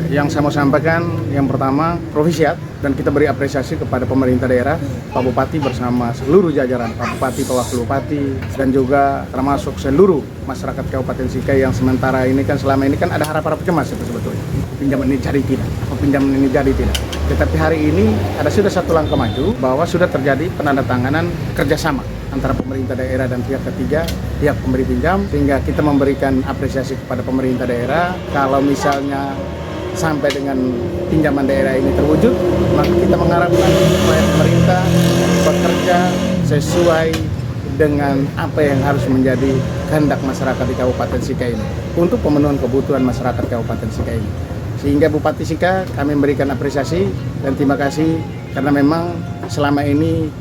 Yang saya mau sampaikan yang pertama Provisiat, dan kita beri apresiasi kepada pemerintah daerah, Pak Bupati bersama seluruh jajaran Pak Bupati, Pak Wakil Bupati, dan juga termasuk seluruh masyarakat Kabupaten Sika yang sementara ini kan selama ini kan ada harapan cemas itu sebetulnya. Pinjaman ini jadi tidak, pinjaman ini jadi tidak. Tetapi hari ini sudah satu langkah maju bahwa sudah terjadi penandatanganan kerjasama antara pemerintah daerah dan pihak ketiga, pihak pemberi pinjam, sehingga kita memberikan apresiasi kepada pemerintah daerah. Kalau misalnya sampai dengan pinjaman daerah ini terwujud, maka kita mengharapkan supaya pemerintah bekerja sesuai dengan apa yang harus menjadi kehendak masyarakat di Kabupaten Sika ini untuk pemenuhan kebutuhan masyarakat Kabupaten Sika ini. Sehingga Bupati Sika kami memberikan apresiasi dan terima kasih karena memang selama ini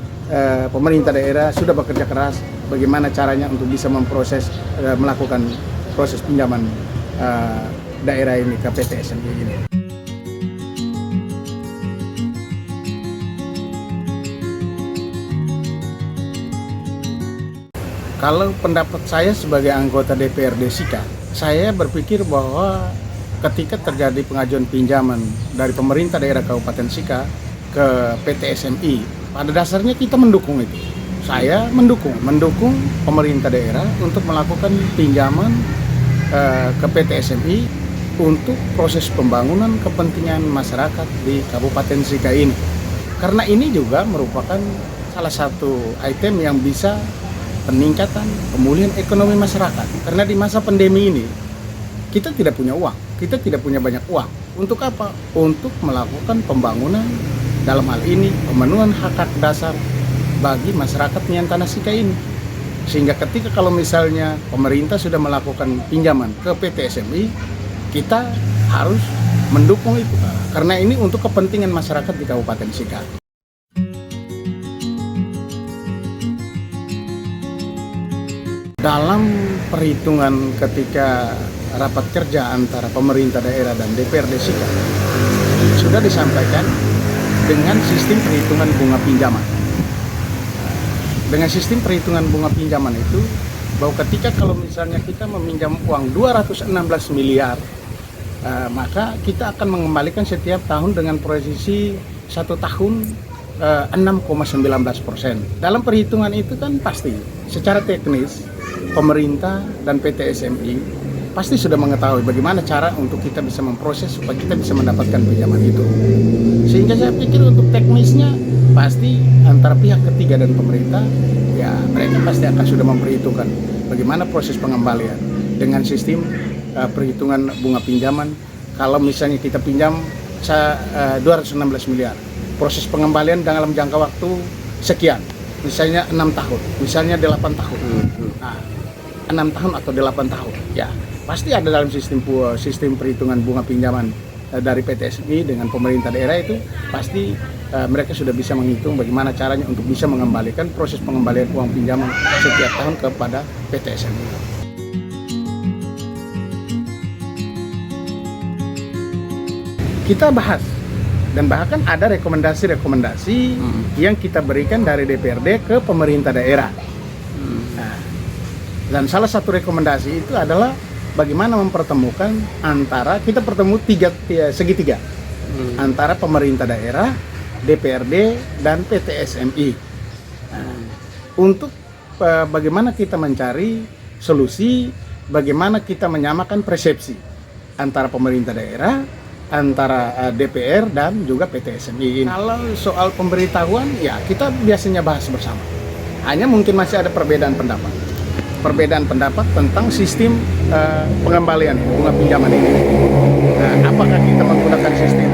pemerintah daerah sudah bekerja keras bagaimana caranya untuk bisa memproses melakukan proses pinjaman daerah ini ke PT SMI ini. Kalau pendapat saya sebagai anggota DPRD Sika, saya berpikir bahwa ketika terjadi pengajuan pinjaman dari pemerintah daerah Kabupaten Sika ke PT SMI, pada dasarnya kita mendukung itu. Saya mendukung pemerintah daerah untuk melakukan pinjaman ke PT SMI untuk proses pembangunan kepentingan masyarakat di Kabupaten Sika ini. Karena ini juga merupakan salah satu item yang bisa peningkatan pemulihan ekonomi masyarakat. Karena di masa pandemi ini kita tidak punya uang, kita tidak punya banyak uang. Untuk apa? Untuk melakukan pembangunan, dalam hal ini pemenuhan hak-hak dasar bagi masyarakat Nian Tanah Sika ini. Sehingga ketika kalau misalnya pemerintah sudah melakukan pinjaman ke PT SMI, kita harus mendukung itu karena ini untuk kepentingan masyarakat di Kabupaten Sika. Dalam perhitungan ketika rapat kerja antara pemerintah daerah dan DPRD Sika sudah disampaikan dengan sistem perhitungan bunga pinjaman. Dengan sistem perhitungan bunga pinjaman itu bahwa ketika kalau misalnya kita meminjam uang 216 miliar, maka kita akan mengembalikan setiap tahun dengan posisi 1 tahun 6,19%. Dalam perhitungan itu kan pasti secara teknis pemerintah dan PT SMI pasti sudah mengetahui bagaimana cara untuk kita bisa memproses supaya kita bisa mendapatkan pinjaman itu. Sehingga saya pikir untuk teknisnya pasti antara pihak ketiga dan pemerintah, ya mereka pasti akan sudah memperhitungkan bagaimana proses pengembalian dengan sistem perhitungan bunga pinjaman. Kalau misalnya kita pinjam 216 miliar, proses pengembalian dalam jangka waktu sekian, misalnya 6 tahun, misalnya 8 tahun, nah, 6 tahun atau 8 tahun, ya pasti ada dalam sistem perhitungan bunga pinjaman dari PT SMI dengan pemerintah daerah itu pasti mereka sudah bisa menghitung bagaimana caranya untuk bisa mengembalikan proses pengembalian uang pinjaman setiap tahun kepada PT SMI. Kita bahas dan bahkan ada rekomendasi-rekomendasi yang kita berikan dari DPRD ke pemerintah daerah. Nah, dan salah satu rekomendasi itu adalah bagaimana mempertemukan antara kita bertemu segitiga antara pemerintah daerah, DPRD dan PT SMI. Nah, untuk bagaimana kita mencari solusi, bagaimana kita menyamakan persepsi antara pemerintah daerah, antara DPR dan juga PT SMI. Kalau soal pemberitahuan, ya kita biasanya bahas bersama. Hanya mungkin masih ada perbedaan pendapat tentang sistem pengembalian bunga pinjaman ini. Nah, apakah kita menggunakan sistem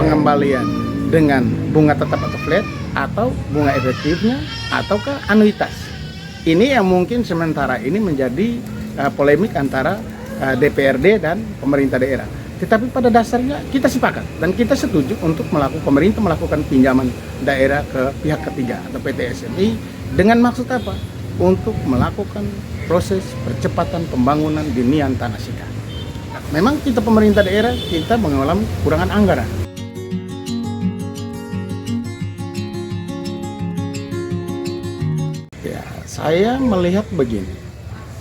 pengembalian dengan bunga tetap atau flat, atau bunga efektifnya, ataukah anuitas? Ini yang mungkin sementara ini menjadi polemik antara DPRD dan pemerintah daerah. Tetapi pada dasarnya kita sepakat dan kita setuju untuk pemerintah melakukan pinjaman daerah ke pihak ketiga atau PT SMI dengan maksud apa? Untuk melakukan proses percepatan pembangunan di Nian Tanah Sika. Memang kita pemerintah daerah kita mengalami kekurangan anggaran. Ya, saya melihat begini,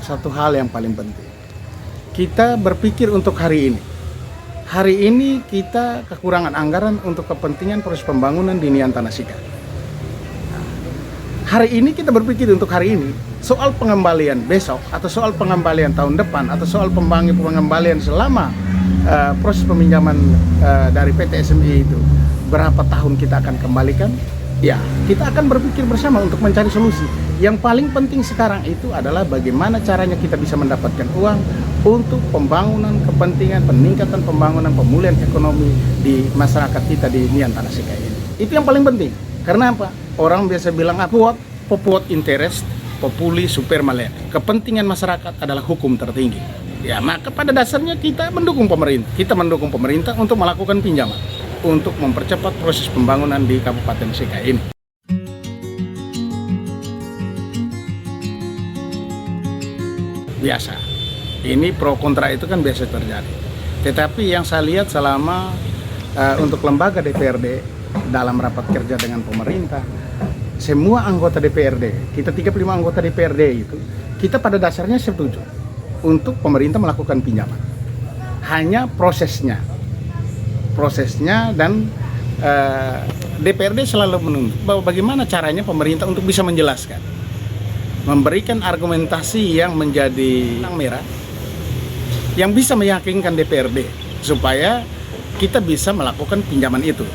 satu hal yang paling penting. Kita berpikir untuk hari ini. hari ini kita kekurangan anggaran untuk kepentingan proses pembangunan di Nian Tanah Sika. Hari ini kita berpikir untuk hari ini, soal pengembalian besok, atau soal pengembalian tahun depan, atau soal pengembalian selama proses peminjaman dari PT SMI itu, berapa tahun kita akan kembalikan? Ya, kita akan berpikir bersama untuk mencari solusi. Yang paling penting sekarang itu adalah bagaimana caranya kita bisa mendapatkan uang untuk pembangunan, kepentingan, peningkatan pembangunan, pemulihan ekonomi di masyarakat kita di Nian Tanah Sika ini. Itu yang paling penting. Karena apa? Orang biasa bilang, popuat interest, populi super male. Kepentingan masyarakat adalah hukum tertinggi. Ya, maka pada dasarnya kita mendukung pemerintah. Kita mendukung pemerintah untuk melakukan pinjaman, untuk mempercepat proses pembangunan di Kabupaten Sika ini. Biasa, ini pro kontra itu kan biasa terjadi. Tetapi yang saya lihat selama untuk lembaga DPRD dalam rapat kerja dengan pemerintah, semua anggota DPRD, kita 35 anggota DPRD itu, kita pada dasarnya setuju untuk pemerintah melakukan pinjaman. Hanya prosesnya dan DPRD selalu menuntut bahwa bagaimana caranya pemerintah untuk bisa menjelaskan, memberikan argumentasi yang menjadi benang merah, yang bisa meyakinkan DPRD supaya kita bisa melakukan pinjaman itu.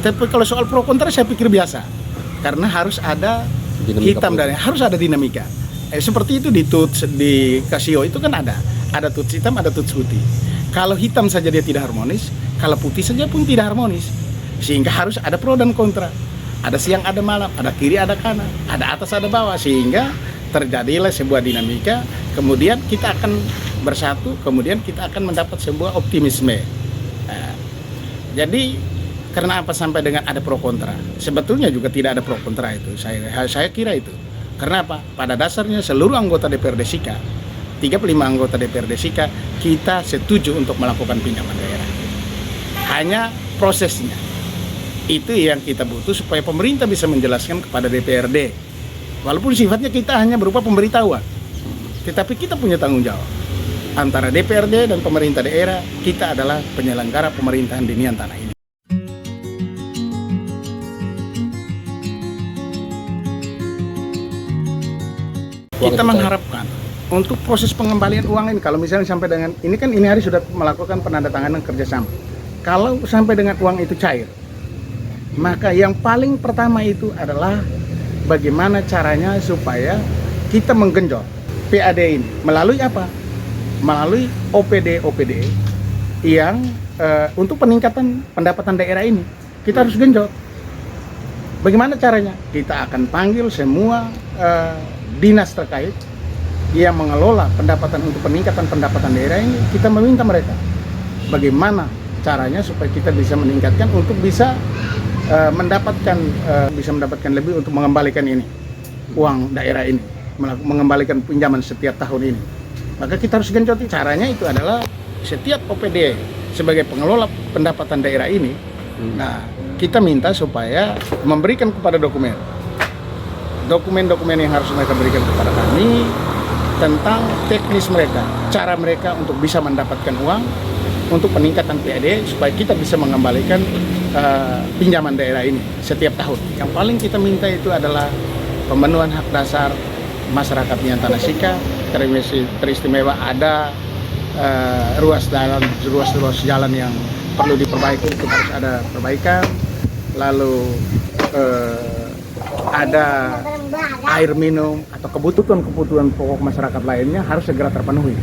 Tapi kalau soal pro kontra saya pikir biasa, karena harus ada hitam dan harus ada dinamika. Seperti itu di TUTS, di Casio itu kan ada TUTS hitam, ada TUTS putih. Kalau hitam saja dia tidak harmonis, kalau putih saja pun tidak harmonis, sehingga harus ada pro dan kontra. Ada siang, ada malam, ada kiri, ada kanan, ada atas, ada bawah, sehingga terjadilah sebuah dinamika. Kemudian kita akan bersatu, kemudian kita akan mendapat sebuah optimisme. Jadi karena apa sampai dengan ada pro kontra? Sebetulnya juga tidak ada pro kontra itu. Saya kira itu. Karena apa? Pada dasarnya seluruh anggota DPRD Sika, 35 anggota DPRD Sika, kita setuju untuk melakukan pinjaman daerah. Hanya prosesnya itu yang kita butuh supaya pemerintah bisa menjelaskan kepada DPRD. Walaupun sifatnya kita hanya berupa pemberitahuan, tetapi kita punya tanggung jawab. Antara DPRD dan pemerintah daerah, kita adalah penyelenggara pemerintahan di Nian Tanah ini. Kita mengharapkan untuk proses pengembalian uang ini, kalau misalnya sampai dengan ini hari sudah melakukan penandatanganan kerjasama. Kalau sampai dengan uang itu cair, maka yang paling pertama itu adalah bagaimana caranya supaya kita menggenjot PAD ini melalui apa? Melalui OPD yang untuk peningkatan pendapatan daerah ini kita harus genjot. Bagaimana caranya? Kita akan panggil semua dinas terkait yang mengelola pendapatan untuk peningkatan pendapatan daerah ini. Kita meminta mereka bagaimana caranya supaya kita bisa meningkatkan untuk bisa mendapatkan lebih untuk mengembalikan ini uang daerah ini, mengembalikan pinjaman setiap tahun ini. Maka kita harus genjot. Caranya itu adalah setiap OPD sebagai pengelola pendapatan daerah ini, nah kita minta supaya memberikan kepada dokumen-dokumen yang harus mereka berikan kepada kami tentang teknis mereka, cara mereka untuk bisa mendapatkan uang untuk peningkatan PAD supaya kita bisa mengembalikan pinjaman daerah ini setiap tahun. Yang paling kita minta itu adalah pemenuhan hak dasar masyarakat Nian Tanah Sika, teristimewa ada ruas jalan yang perlu diperbaiki, itu harus ada perbaikan. Lalu ada air minum atau kebutuhan pokok masyarakat lainnya harus segera terpenuhi.